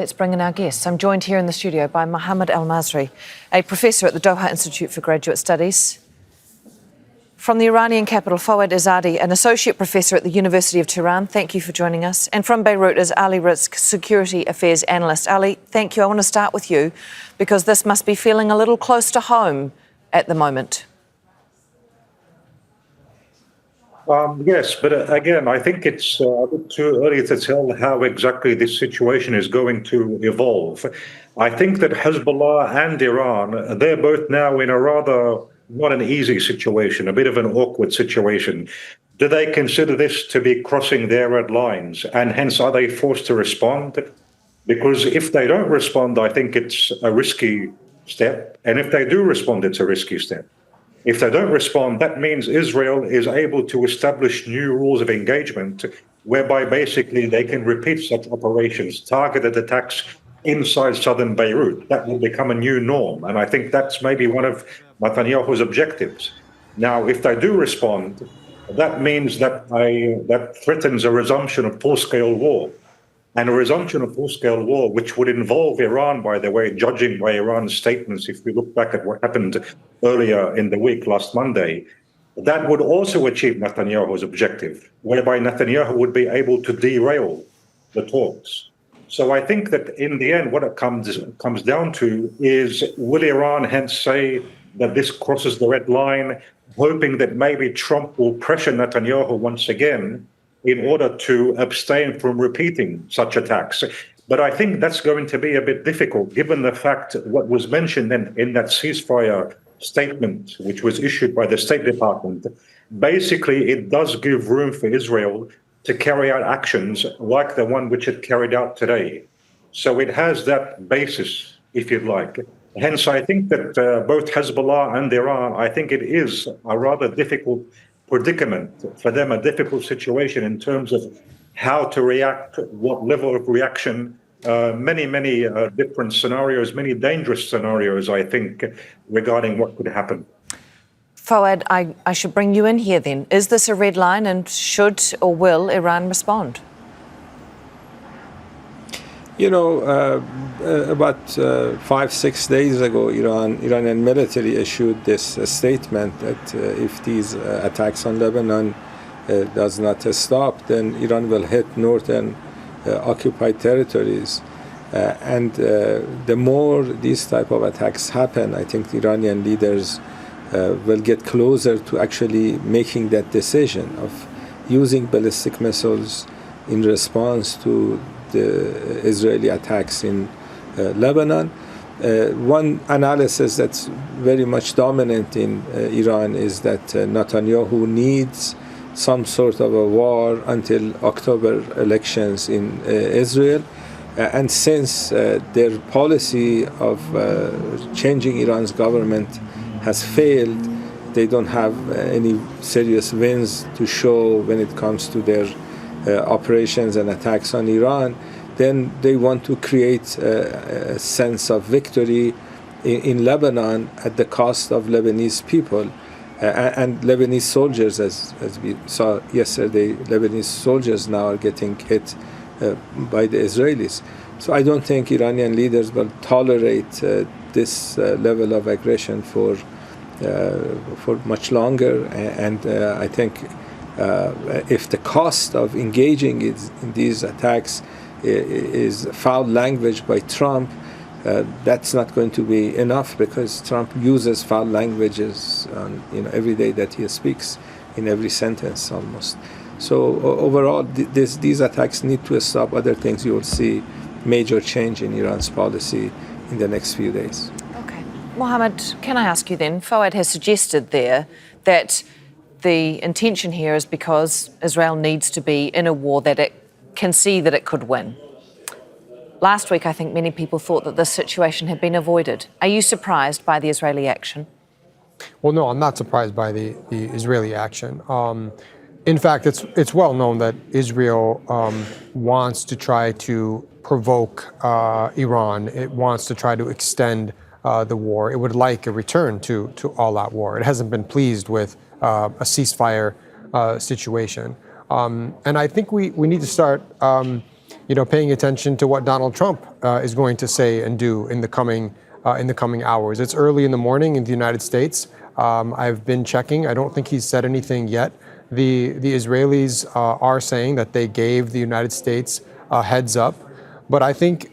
Let's bring in our guests. I'm joined here in the studio by Mohammed Al-Masri, a professor at the Doha Institute for Graduate Studies. From the Iranian capital, Fawad Izzadi, an associate professor at the University of Tehran. Thank you for joining us. And from Beirut is Ali Rizk, security affairs analyst. Ali, thank you. I want to start with you because this must be feeling a little close to home at the moment. Yes, but again, I think it's a bit too early to tell how exactly this situation is going to evolve. I think that Hezbollah and Iran, they're both now in a rather not an easy situation, a bit of an awkward situation. Do they consider this to be crossing their red lines? And hence, are they forced to respond? Because if they don't respond, I think it's a risky step. And if they do respond, it's a risky step. If they don't respond, that means Israel is able to establish new rules of engagement whereby basically they can repeat such operations, targeted attacks inside southern Beirut. That will become a new norm. And I think that's maybe one of Netanyahu's objectives. Now, if they do respond, that means that that threatens a resumption of full-scale war. And a resumption of full-scale war, which would involve Iran, by the way, judging by Iran's statements, if we look back at what happened earlier in the week, last Monday, that would also achieve Netanyahu's objective, whereby Netanyahu would be able to derail the talks. So I think that in the end, what it comes down to is, will Iran hence say that this crosses the red line, hoping that maybe Trump will pressure Netanyahu once again in order to abstain from repeating such attacks. But I think that's going to be a bit difficult, given the fact what was mentioned in that ceasefire statement, which was issued by the State Department. Basically, it does give room for Israel to carry out actions like the one which it carried out today. So it has that basis, if you'd like. Hence, I think that both Hezbollah and Iran, I think it is a rather difficult predicament for them, a difficult situation in terms of how to react, what level of reaction, many different scenarios, many dangerous scenarios, I think, regarding what could happen. Fawad, I should bring you in here then. Is this a red line, and should or will Iran respond? You know, about 5-6 days ago, Iranian military issued this statement that if these attacks on Lebanon does not stop, then Iran will hit northern occupied territories. And the more these type of attacks happen, I think the Iranian leaders will get closer to actually making that decision of using ballistic missiles in response to the Israeli attacks in Lebanon. One analysis that's very much dominant in Iran is that Netanyahu needs some sort of a war until October elections in Israel. And since their policy of changing Iran's government has failed, they don't have any serious wins to show when it comes to their operations and attacks on Iran. Then they want to create a sense of victory in Lebanon at the cost of Lebanese people and Lebanese soldiers, as we saw yesterday. Lebanese soldiers now are getting hit by the Israelis. So I don't think Iranian leaders will tolerate this level of aggression for much longer. And I think if the cost of engaging in these attacks is foul language by Trump, that's not going to be enough, because Trump uses foul languages on, every day that he speaks, in every sentence almost. So overall, these attacks need to stop. Other things, you will see major change in Iran's policy in the next few days. Okay. Mohammed, can I ask you then, Fawad has suggested there that the intention here is because Israel needs to be in a war that it can see that it could win. Last week, I think many people thought that this situation had been avoided. Are you surprised by the Israeli action? Well, no, I'm not surprised by the Israeli action. In fact, it's well known that Israel wants to try to provoke Iran. It wants to try to extend the war. It would like a return to all-out war. It hasn't been pleased with a ceasefire situation. And I think we need to start paying attention to what Donald Trump is going to say and do in the coming hours. It's early in the morning in the United States. I've been checking. I don't think he's said anything yet. The Israelis are saying that they gave the United States a heads up. But I think,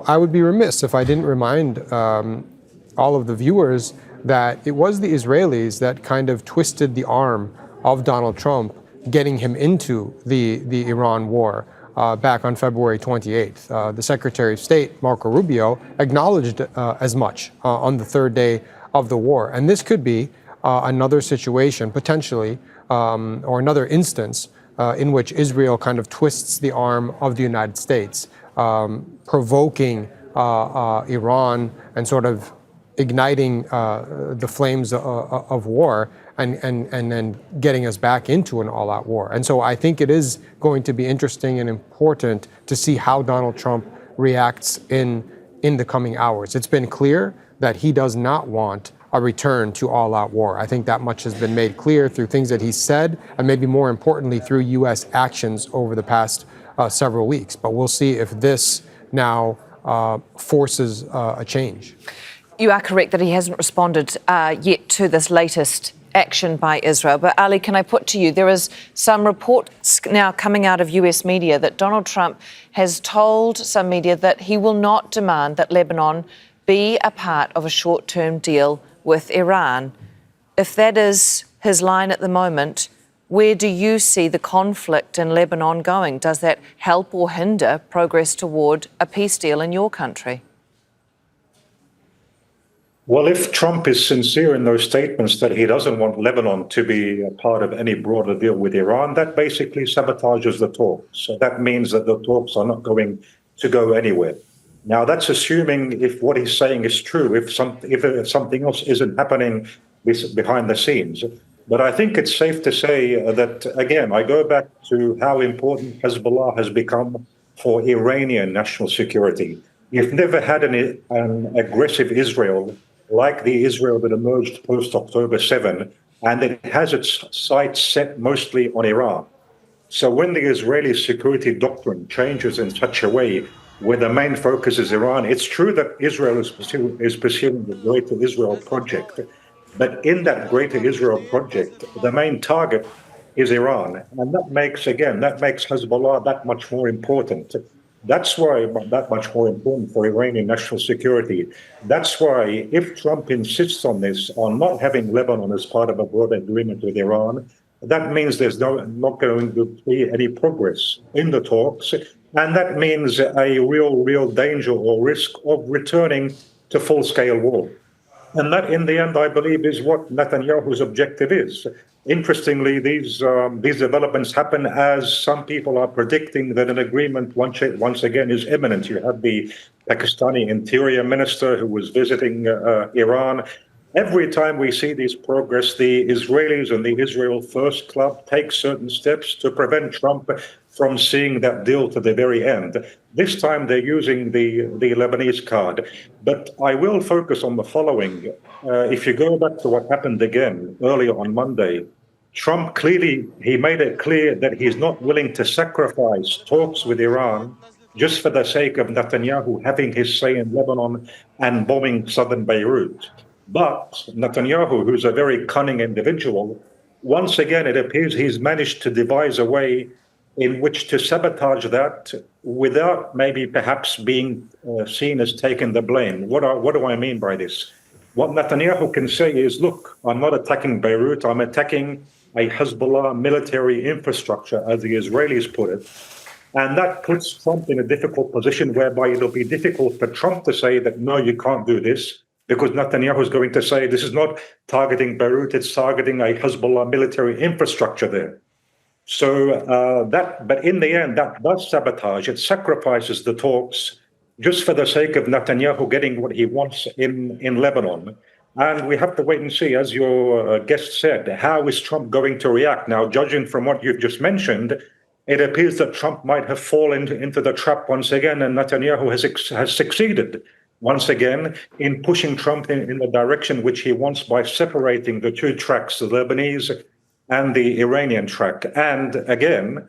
I would be remiss if I didn't remind all of the viewers that it was the Israelis that kind of twisted the arm of Donald Trump, getting him into the Iran war back on February 28th. The Secretary of State, Marco Rubio, acknowledged as much on the third day of the war. And this could be another situation, potentially, or another instance in which Israel kind of twists the arm of the United States, provoking Iran and sort of igniting the flames of war and then getting us back into an all-out war. And so I think it is going to be interesting and important to see how Donald Trump reacts in the coming hours. It's been clear that he does not want a return to all-out war. I think that much has been made clear through things that he said, and maybe more importantly through U.S. actions over the past several weeks. But we'll see if this now forces a change. You are correct that he hasn't responded yet to this latest action by Israel. But Ali, can I put to you, there is some reports now coming out of US media that Donald Trump has told some media that he will not demand that Lebanon be a part of a short-term deal with Iran. If that is his line at the moment, where do you see the conflict in Lebanon going? Does that help or hinder progress toward a peace deal in your country? Well, if Trump is sincere in those statements that he doesn't want Lebanon to be a part of any broader deal with Iran, that basically sabotages the talks. So that means that the talks are not going to go anywhere. Now, that's assuming if what he's saying is true, if something else isn't happening behind the scenes. But I think it's safe to say that, again, I go back to how important Hezbollah has become for Iranian national security. You've never had an aggressive Israel like the Israel that emerged post-October 7, and it has its sights set mostly on Iran. So when the Israeli security doctrine changes in such a way where the main focus is Iran, it's true that Israel is pursuing the Greater Israel Project. But in that Greater Israel Project, the main target is Iran. And that makes Hezbollah that much more important. That's why that much more important for Iranian national security. That's why if Trump insists on this, on not having Lebanon as part of a broader agreement with Iran, that means there's not going to be any progress in the talks. And that means a real danger or risk of returning to full-scale war. And that, in the end, I believe, is what Netanyahu's objective is. Interestingly, these developments happen as some people are predicting that an agreement once again is imminent. You have the Pakistani interior minister who was visiting Iran. Every time we see this progress, the Israelis and the Israel First Club take certain steps to prevent Trump from seeing that deal to the very end. This time they're using the Lebanese card. But I will focus on the following. If you go back to what happened again earlier on Monday, Trump he made it clear that he's not willing to sacrifice talks with Iran just for the sake of Netanyahu having his say in Lebanon and bombing southern Beirut. But Netanyahu, who's a very cunning individual, once again, it appears he's managed to devise a way in which to sabotage that without maybe perhaps being seen as taking the blame. What do I mean by this? What Netanyahu can say is, look, I'm not attacking Beirut, I'm attacking a Hezbollah military infrastructure, as the Israelis put it. And that puts Trump in a difficult position whereby it'll be difficult for Trump to say that, no, you can't do this, because Netanyahu is going to say this is not targeting Beirut, it's targeting a Hezbollah military infrastructure there. So but in the end, that does sabotage. It sacrifices the talks just for the sake of Netanyahu getting what he wants in Lebanon. And we have to wait and see, as your guest said, how is Trump going to react? Now, judging from what you've just mentioned, it appears that Trump might have fallen into the trap once again, and Netanyahu has succeeded once again in pushing Trump in the direction which he wants by separating the two tracks, the Lebanese and the Iranian track. And again,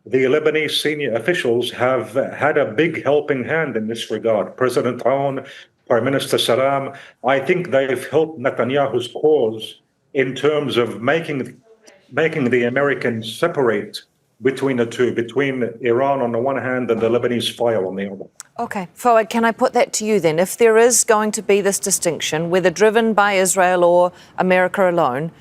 the Lebanese senior officials have had a big helping hand in this regard. President Aoun, Prime Minister Salam, I think they've helped Netanyahu's cause in terms of making the Americans separate between the two, between Iran on the one hand and the Lebanese file on the other. Okay, Fawad, can I put that to you then? If there is going to be this distinction, whether driven by Israel or America alone,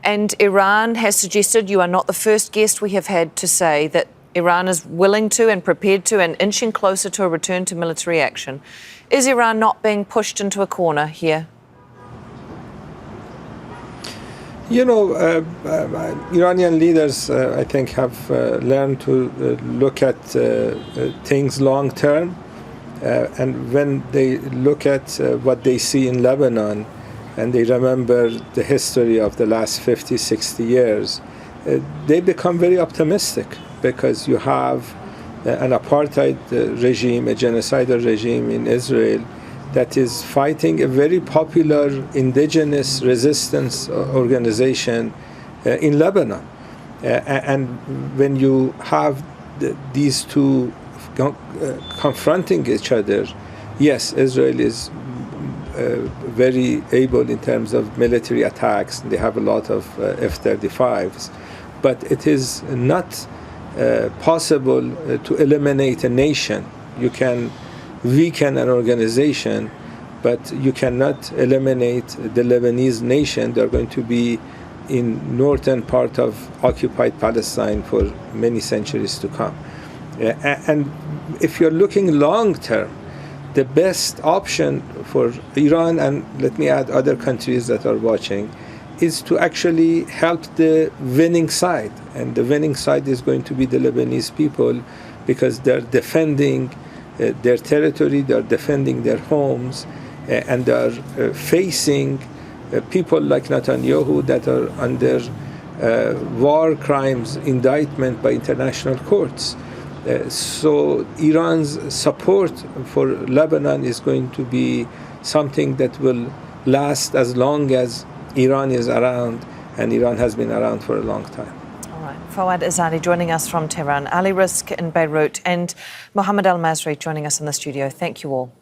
and Iran has suggested, you are not the first guest we have had to say that Iran is willing to and prepared to and inching closer to a return to military action. Is Iran not being pushed into a corner here? You know, Iranian leaders, I think, have learned to look at things long term. And when they look at what they see in Lebanon, and they remember the history of the last 50, 60 years, they become very optimistic, because you have an apartheid regime, a genocidal regime in Israel that is fighting a very popular indigenous resistance organization in Lebanon. And when you have these two confronting each other, yes, Israel is very able in terms of military attacks. They have a lot of F-35s, but it is not possible to eliminate a nation. You can weaken an organization, but you cannot eliminate the Lebanese nation. They're going to be in northern part of occupied Palestine for many centuries to come. And if you're looking long term, the best option for Iran, and let me add other countries that are watching, is to actually help the winning side. And the winning side is going to be the Lebanese people, because they're defending their territory, they're defending their homes, and they're facing people like Netanyahu that are under war crimes indictment by international courts. So Iran's support for Lebanon is going to be something that will last as long as Iran is around, and Iran has been around for a long time. All right. Fawad Azadi joining us from Tehran, Ali Rizk in Beirut, and Mohammed Al-Masri joining us in the studio. Thank you all.